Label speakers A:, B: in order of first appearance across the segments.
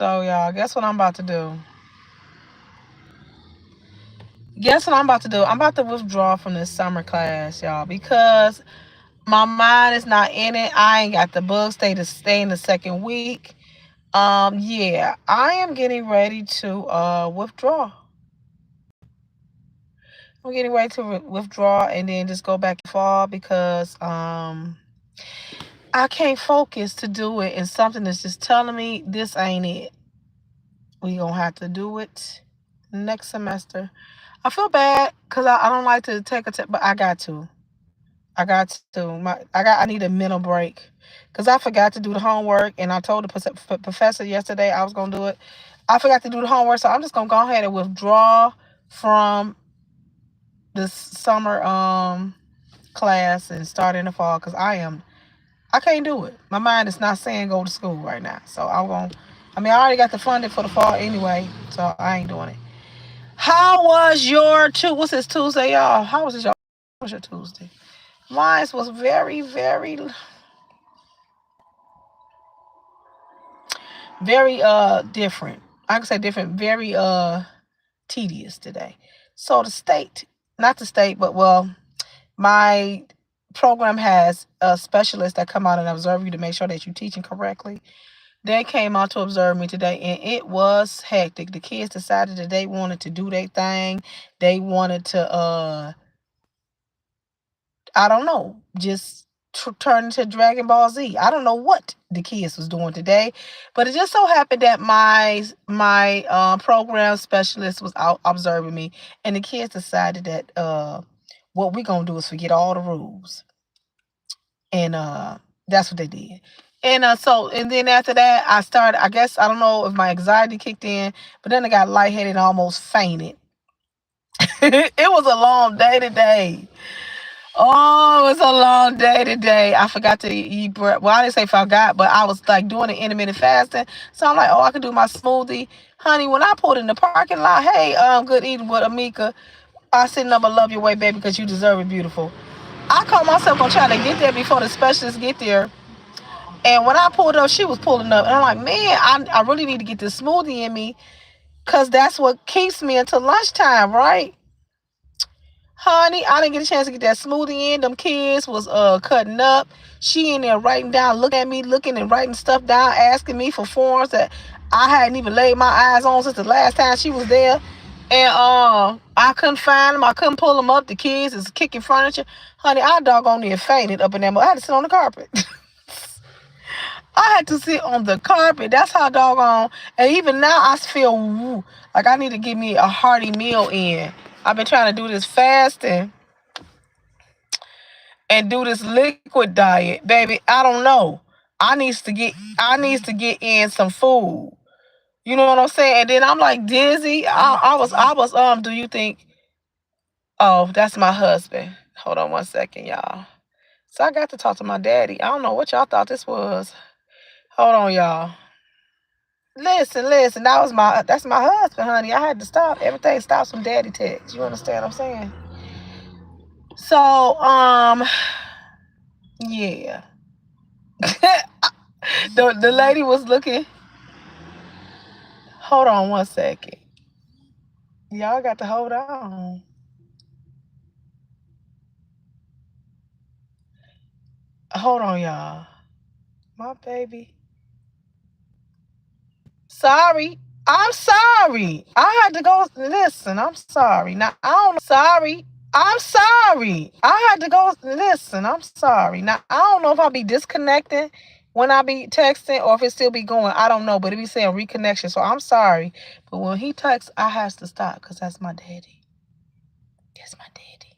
A: So, y'all, guess what I'm about to do? Guess what I'm about to do? I'm about to withdraw from this summer class, y'all, because my mind is not in it. I ain't got the books. Stay in the second week. Yeah, I am getting ready to withdraw. I'm getting ready to withdraw and then just go back to fall because I can't focus to do it, and something that's just telling me this ain't it. We gonna have to do it next semester. I feel bad because I don't like to take a test, but I got to. I got to. I need a mental break because I forgot to do the homework, and I told the professor yesterday I was gonna do it. I forgot to do the homework, so I'm just gonna go ahead and withdraw from this summer class and start in the fall because I can't do it. My mind is not saying go to school right now, so I'm gonna. I mean, I already got the funding for the fall anyway, so I ain't doing it. How was your what's this Tuesday, y'all? How was your Tuesday? Mine was very, very, very different. I can say different, very tedious today. So the state, not the state, but well, my program has a specialist that come out and observe you to make sure that you're teaching correctly. They came out to observe me today, and it was hectic. The kids decided that they wanted to do their thing. They wanted to I don't know, just turn into Dragon Ball Z. I don't know what the kids was doing today, but it just so happened that my program specialist was out observing me, and the kids decided that what we gonna do is forget all the rules, and that's what they did. And and then after that, I started. I guess I don't know if my anxiety kicked in, but then I got lightheaded and almost fainted. It was a long day today. Oh, it was a long day today. I forgot to eat bread. Well, I didn't say forgot, but I was like doing the intermittent fasting. So I'm like, oh, I can do my smoothie. Honey, when I pulled in the parking lot, hey, good eating with Amika. I said, no, but love your way, baby, because you deserve it, beautiful. I caught myself gonna try to get there before the specialists get there. And when I pulled up, she was pulling up. And I'm like, man, I really need to get this smoothie in me because that's what keeps me until lunchtime, right? Honey, I didn't get a chance to get that smoothie in. Them kids was cutting up. She in there writing down, looking at me, looking and writing stuff down, asking me for forms that I hadn't even laid my eyes on since the last time she was there. And I couldn't find them. I couldn't pull them up. The kids is kicking furniture. Honey, I doggone near fainted up in there. I had to sit on the carpet. I had to sit on the carpet. That's how doggone. And even now, I feel like I need to get me a hearty meal in. I've been trying to do this fasting and do this liquid diet, baby. I don't know. I needs to get in some food. You know what I'm saying? And then I'm like dizzy. Do you think? Oh, that's my husband. Hold on one second, y'all. So I got to talk to my daddy. I don't know what y'all thought this was. Hold on, y'all. Listen. That's my husband, honey. I had to stop. Everything stops when daddy texts. You understand what I'm saying? So, yeah. The lady was looking. Hold on one second. Y'all got to hold on. Hold on, y'all. My baby. Sorry. I'm sorry. I had to go. Listen, I'm sorry. Now, I don't know. Sorry. I'm sorry. I had to go. Listen, I'm sorry. Now, I don't know if I'll be disconnecting when I be texting or if it still be going. I don't know, but it be saying reconnection. So I'm sorry. But when he texts, I has to stop because that's my daddy. That's my daddy.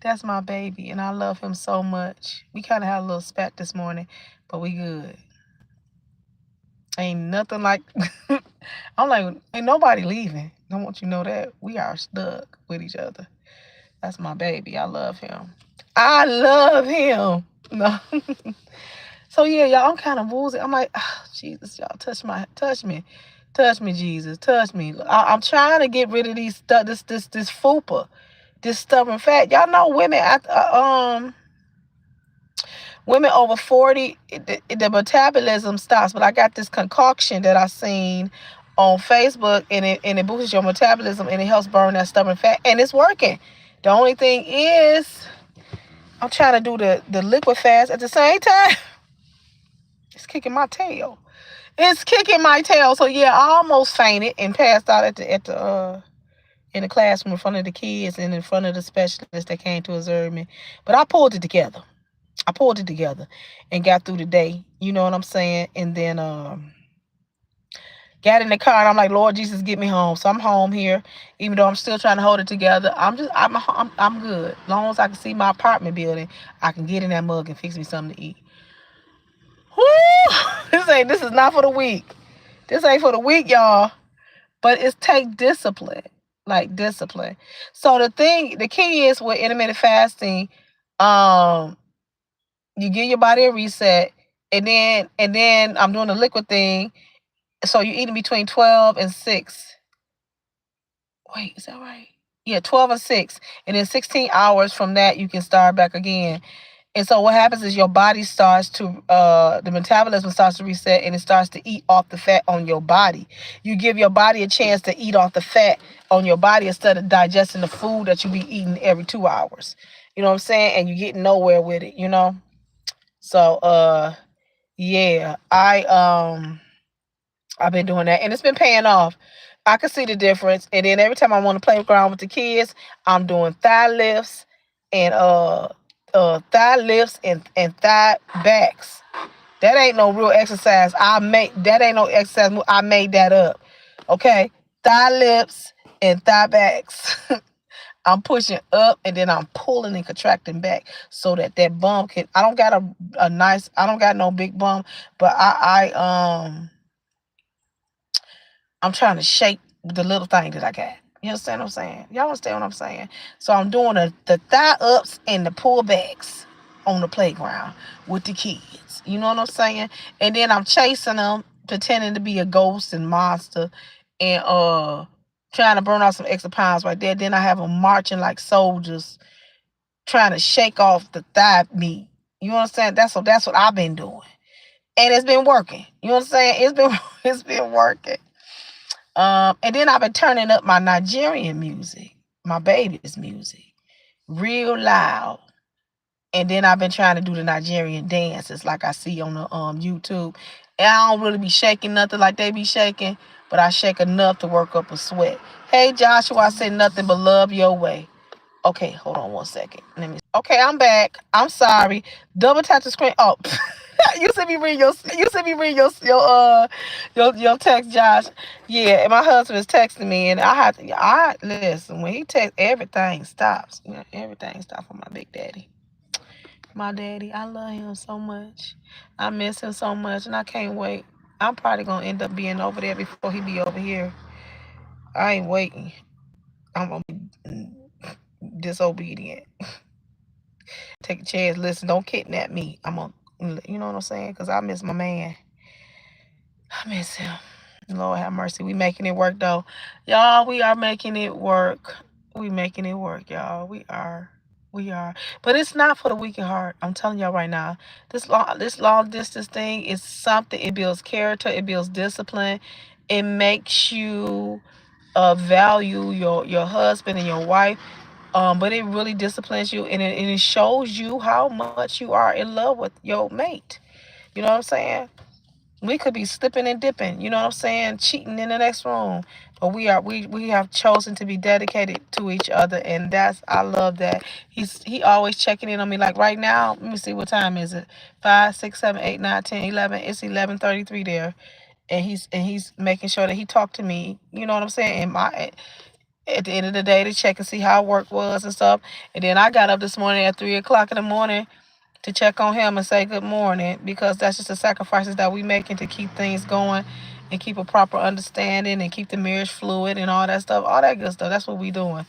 A: That's my baby, and I love him so much. We kind of had a little spat this morning, but we good. Ain't nothing like. I'm like, ain't nobody leaving. I want you to know that we are stuck with each other. That's my baby. I love him. I love him. No. So yeah, y'all, I'm kind of woozy. I'm like, oh, Jesus, y'all, touch me, Jesus, touch me. I'm trying to get rid of this fupa, this stubborn fat. Y'all know women. Women over 40, the metabolism stops. But I got this concoction that I seen on Facebook, and it boosts your metabolism and it helps burn that stubborn fat, and it's working. The only thing is, I'm trying to do the liquid fast at the same time. It's kicking my tail. It's kicking my tail. So yeah, I almost fainted and passed out at the in the classroom in front of the kids and in front of the specialist that came to observe me. But I pulled it together. I pulled it together and got through the day. You know what I'm saying? And then got in the car and I'm like, Lord Jesus, get me home. So I'm home here, even though I'm still trying to hold it together. I'm good. As long as I can see my apartment building, I can get in that mug and fix me something to eat. Woo! This is not for the weak. This ain't for the weak, y'all. But it's take discipline. Like discipline. So the key is with intermittent fasting, um, you give your body a reset, and then I'm doing the liquid thing. So you're eating between 12 and 6. Wait, is that right? Yeah, 12 and 6. And then 16 hours from that you can start back again. And so what happens is your body starts to the metabolism starts to reset and it starts to eat off the fat on your body. You give your body a chance to eat off the fat on your body instead of digesting the food that you be eating every 2 hours. You know what I'm saying? And you get nowhere with it, you know? So yeah, I've been doing that and it's been paying off. I can see the difference. And then every time I want to play around with the kids, I'm doing thigh lifts and thigh lifts and thigh backs. That ain't no real exercise. That ain't no exercise. I made that up. Okay, thigh lifts and thigh backs. I'm pushing up and then I'm pulling and contracting back so that bum can. I don't got a nice. I don't got no big bum, but I'm trying to shape the little thing that I got. You understand what I'm saying? Y'all understand what I'm saying? So I'm doing the thigh ups and the pullbacks on the playground with the kids. You know what I'm saying? And then I'm chasing them, pretending to be a ghost and monster, and trying to burn off some extra pounds right there. Then I have them marching like soldiers, trying to shake off the thigh meat. You understand? That's what I've been doing, and it's been working. You know what I'm saying? It's been working. And then I've been turning up my Nigerian music, my baby's music, real loud. And then I've been trying to do the Nigerian dances like I see on the YouTube. And I don't really be shaking nothing like they be shaking, but I shake enough to work up a sweat. Hey Joshua, I said nothing but love your way. Okay, hold on one second. Let me. Okay, I'm back. I'm sorry. Double tap the screen. Oh, you see me read your text, Josh. Yeah, and my husband is texting me, and I listen when he texts, everything stops. You know, everything stops for my big daddy. My daddy, I love him so much. I miss him so much, and I can't wait. I'm probably gonna end up being over there before he be over here. I ain't waiting. I'm gonna be disobedient. Take a chance. Listen, don't kidnap me. I'm gonna, you know what I'm saying? Cause I miss my man. I miss him. Lord have mercy. We making it work though, y'all. We are making it work. We making it work, y'all. We are. We are. But it's not for the weak at heart. I'm telling y'all right now. This long distance thing is something. It builds character. It builds discipline. It makes you value your husband and your wife. But it really disciplines you and it shows you how much you are in love with your mate. You know what I'm saying? We could be slipping and dipping, you know what I'm saying, cheating in the next room. But we have chosen to be dedicated to each other, and I love that. He always checking in on me. Like right now, let me see what time is it. 5, 6, 7, 8, 9, 10, 11. It's 11:33 there. And he's making sure that he talked to me. You know what I'm saying? And my at the end of the day to check and see how work was and stuff. And then I got up this morning at 3 o'clock in the morning to check on him and say good morning because that's just the sacrifices that we making to keep things going and keep a proper understanding and keep the marriage fluid and all that stuff, all that good stuff. That's what we doing.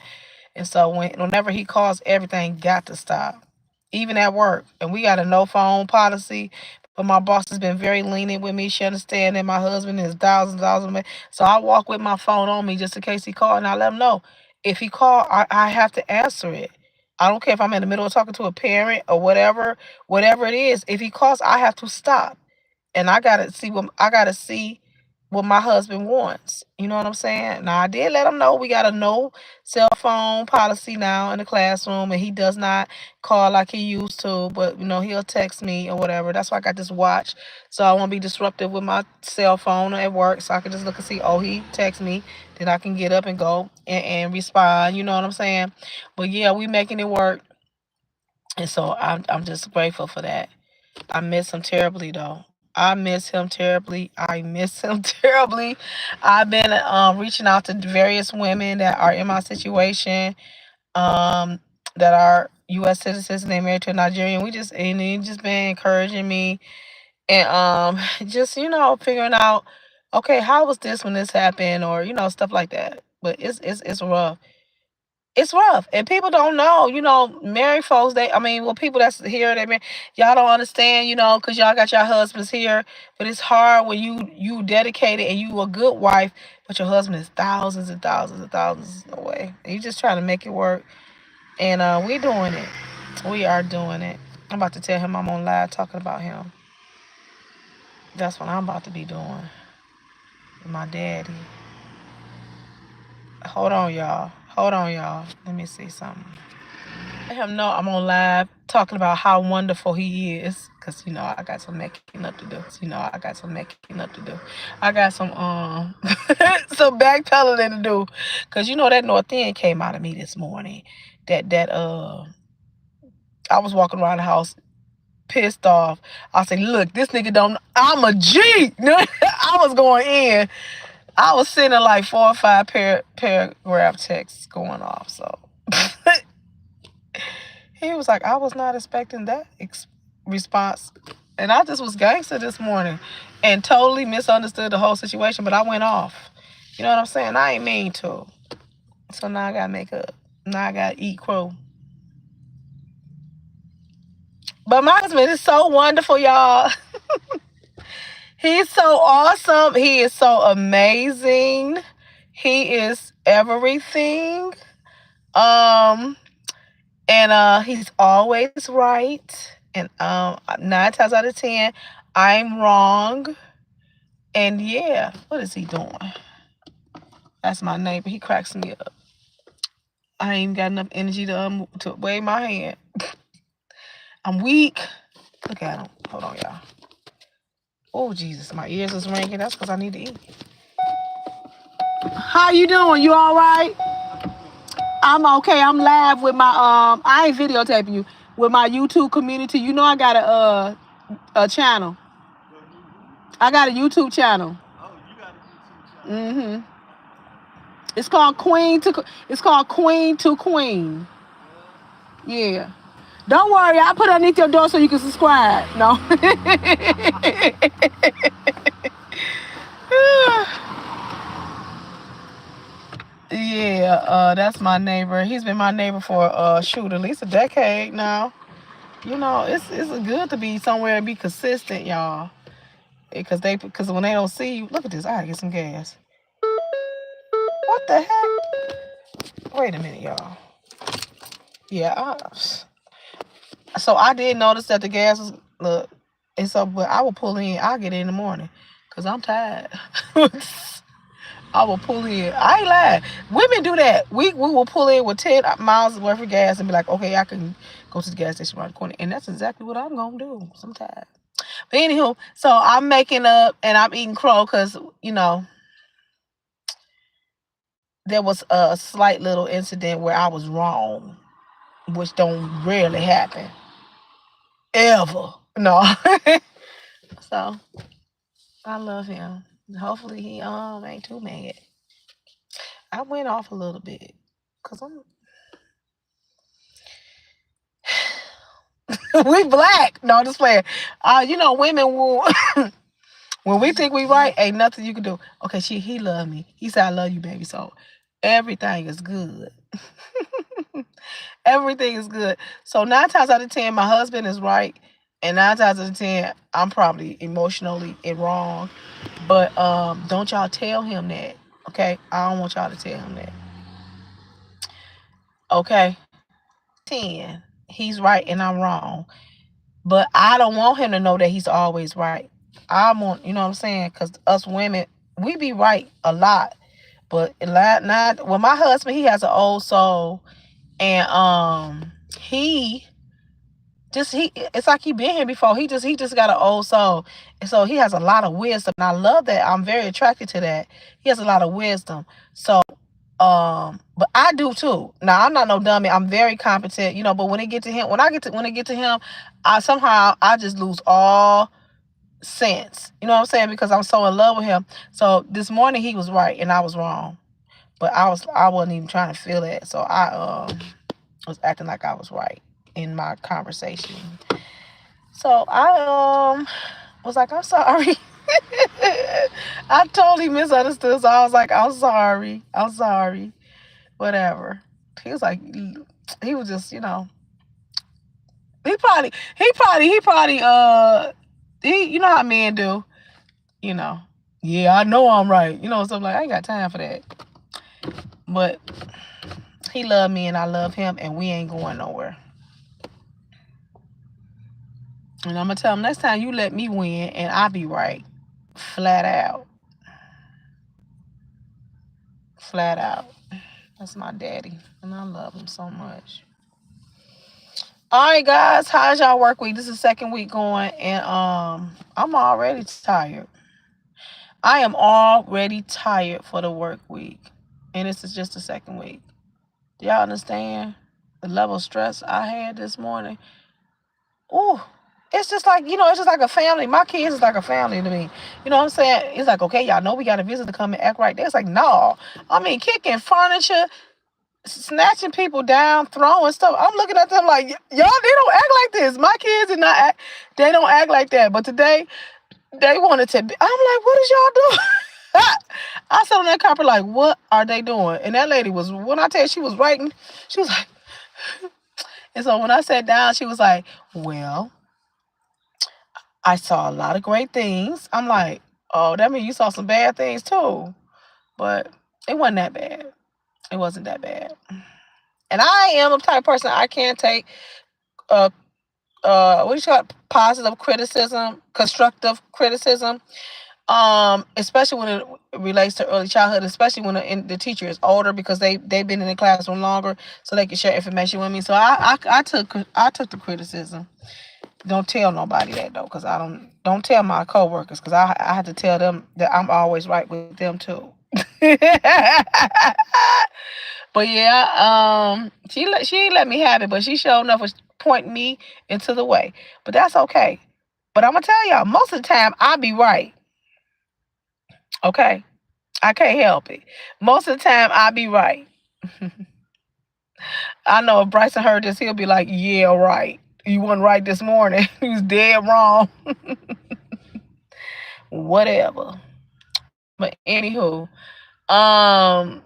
A: And so whenever he calls, everything got to stop, even at work. And we got a no phone policy. But my boss has been very lenient with me. She understands that my husband is thousands, thousands. So I walk with my phone on me just in case he called, and I let him know if he called, I have to answer it. I don't care if I'm in the middle of talking to a parent or whatever it is. If he calls, I have to stop. And I gotta see what my husband wants. You know what I'm saying? Now I did let him know we got a no cell phone policy now in the classroom, and he does not call like he used to. But he'll text me or whatever. That's why I got this watch, so I won't be disruptive with my cell phone at work. So I can just look and see. Oh, he texts me, then I can get up and go and respond. You know what I'm saying? But yeah, we making it work, and so I'm just grateful for that. I miss him terribly though. I miss him terribly. I miss him terribly. I've been reaching out to various women that are in my situation, um, that are U.S. citizens and they married to a Nigerian. He just been encouraging me and just figuring out, okay, how was this when this happened, or stuff like that. But it's rough. It's rough, and people don't know. Married folks. Well, people that's here, y'all don't understand. Because y'all got your husbands here, but it's hard when you dedicated and you a good wife, but your husband is thousands and thousands and thousands away. And you just trying to make it work, and we doing it. We are doing it. I'm about to tell him I'm on live talking about him. That's what I'm about to be doing with my daddy. Hold on, y'all. Let me see something. Let him know I'm on live talking about how wonderful he is. Cause I got some making up to do. I got some some backpedaling to do. Cause that north end came out of me this morning. I was walking around the house pissed off. I said, look, this nigga don't I'm a G. I was going in. I was sending like 4 or 5 paragraph texts going off. So he was like, I was not expecting that response. And I just was gangster this morning and totally misunderstood the whole situation, but I went off. You know what I'm saying? I ain't mean to. So now I got to make up. Now I got to eat crow. But my husband is so wonderful, y'all. He's so awesome. He is so amazing. He is everything. And he's always right. And 9 times out of 10, I'm wrong. And yeah, what is he doing? That's my neighbor. He cracks me up. I ain't got enough energy to wave my hand. I'm weak. Look at him. Hold on, y'all. Oh, Jesus, my ears is ringing. That's because I need to eat. How you doing? You all right? I'm okay. I'm live with my I ain't videotaping you, with my YouTube community. I got a channel. I got a YouTube channel. Oh, you got a YouTube channel. It's called Queen to Queen. Yeah. Don't worry, I put it underneath your door so you can subscribe. No. Yeah, that's my neighbor. He's been my neighbor for at least a decade now. It's good to be somewhere and be consistent, y'all. Because when they don't see you, look at this. I gotta get some gas. What the heck? Wait a minute, y'all. Yeah, so I did notice that the gas was and so, but I will pull in. I'll get in the morning because I'm tired. I will pull in. I ain't lying. Women do that. We will pull in with 10 miles worth of gas and be like, okay, I can go to the gas station around the corner. And that's exactly what I'm going to do. I'm tired. But anywho, so I'm making up and I'm eating crow because, there was a slight little incident where I was wrong, which don't rarely happen. Ever. No. So, I love him. Hopefully he ain't too mad. I went off a little bit because we black. No, just playing. Women will when we think we right, ain't nothing you can do. Okay, he love me. He said I love you, baby. So everything is good. Everything is good. So 9 times out of 10, my husband is right, and 9 times out of 10, I'm probably emotionally wrong. But don't y'all tell him that. Okay, I don't want y'all to tell him that. Okay. 10, he's right and I'm wrong. But I don't want him to know that he's always right. I want, you know what I'm saying? Because us women, we be right a lot. But not well, my husband, he has an old soul. And he it's like he been here before. He just got an old soul. And so he has a lot of wisdom. And I love that. I'm very attracted to that. He has a lot of wisdom. So but I do too. Now I'm not no dummy. I'm very competent, but when it get to him, when it get to him, I just lose all sense. You know what I'm saying? Because I'm so in love with him. So this morning he was right and I was wrong. But I wasn't even trying to feel it. So I was acting like I was right in my conversation. So I was like, I'm sorry. I totally misunderstood. So I was like, I'm sorry. I'm sorry. Whatever. He was like, he was just, you know how men do, you know. Yeah, I know I'm right. So I'm like, I ain't got time for that. But he loved me and I love him and we ain't going nowhere. And I'm gonna tell him next time you let me win and I be right. Flat out. Flat out. That's my daddy. And I love him so much. All right, guys. How's y'all work week? This is the second week going, and I'm already tired. I am already tired for the work week. And this is just the second week. Do y'all understand the level of stress I had this morning? Ooh. It's just like, it's just like a family. My kids is like a family to me. You know what I'm saying? It's like, okay, y'all know we got a visitor to come and act right there. It's like, no. I mean, kicking furniture, snatching people down, throwing stuff. I'm looking at them like, y'all, they don't act like this. My kids did not act, they don't act like that. But today, they wanted to be, I'm like, what is y'all doing? I sat on that carpet like, what are they doing? And that lady was, when I tell you she was writing, she was like, and so when I sat down, she was like, well, I saw a lot of great things. I'm like, oh, that means you saw some bad things too. But it wasn't that bad. It wasn't that bad. And I am a type of person, I can't take what do you call it? Positive criticism, constructive criticism. Especially when it relates to early childhood, especially when the teacher is older because they've been in the classroom longer, so they can share information with me. So I took the criticism. Don't tell nobody that though, because I don't tell my coworkers, because I had to tell them that I'm always right with them too. But yeah, she ain't let me have it, but she sure enough was pointing me into the way. But that's okay. But I'm gonna tell y'all, most of the time I be right. Okay, I can't help it. Most of the time I be right. I know if Bryson heard this, he'll be like, "Yeah, right. You wasn't right this morning. You was dead wrong." Whatever. But anywho, um,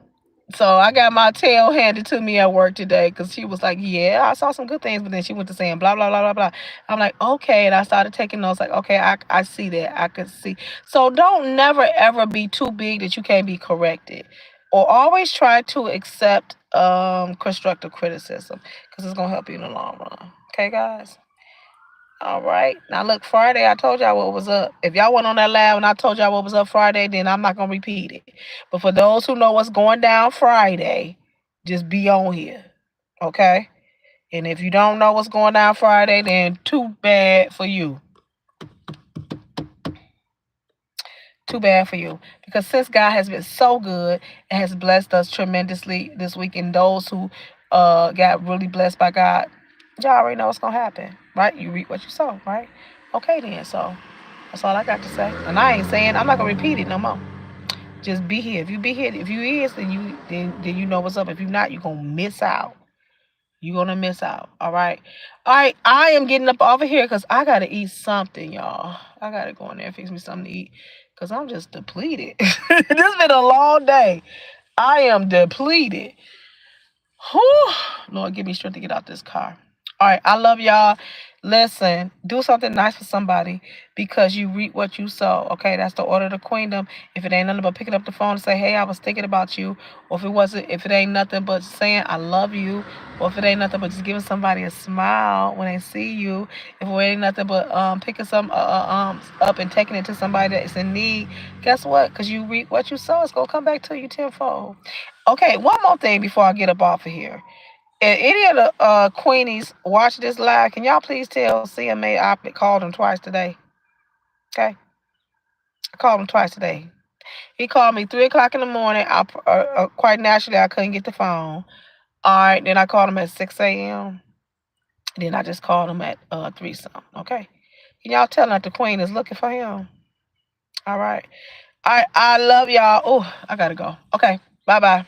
A: so I got my tail handed to me at work today because she was like, "Yeah, I saw some good things," but then she went to saying blah blah blah blah blah. I'm like, "Okay," and I started taking notes. Like, "Okay, I see that. I could see." So don't never ever be too big that you can't be corrected, or always try to accept constructive criticism because it's gonna help you in the long run. Okay, guys. All right. Now look, Friday, I told y'all what was up. If y'all went on that live and I told y'all what was up Friday, then I'm not gonna repeat it. But for those who know what's going down Friday, just be on here. Okay? And if you don't know what's going down Friday, then too bad for you. Too bad for you. Because since God has been so good and has blessed us tremendously this week, and those who got really blessed by God, y'all already know what's gonna happen, right? You reap what you sow, right? Okay then, so that's all I got to say. And I ain't saying, I'm not gonna repeat it no more. Just be here. If you be here, if you is, then you know what's up. If you not, you're gonna miss out. You're gonna miss out. All right. All right. I am getting up over here because I gotta eat something, y'all. I gotta go in there and fix me something to eat. Cause I'm just depleted. This been a long day. I am depleted. Whew. Lord, give me strength to get out this car. All right. I love y'all. Listen, do something nice for somebody because you reap what you sow. Okay, that's the order of the queendom. If it ain't nothing but picking up the phone and say, "Hey, I was thinking about you," or if it ain't nothing but saying, "I love you," or if it ain't nothing but just giving somebody a smile when they see you, if it ain't nothing but picking some up and taking it to somebody that's in need, guess what? Because you reap what you sow, it's gonna come back to you tenfold. Okay, one more thing before I get up off of here. If any of the Queenies watch this live, can y'all please tell CMA I called him twice today? Okay, I called him twice today. He called me 3 o'clock in the morning. Quite naturally, I couldn't get the phone. All right, then I called him at 6 a.m. Then I just called him at 3 something. Okay, can y'all tell him that the Queen is looking for him? All right. I love y'all. Oh, I gotta go. Okay, bye bye.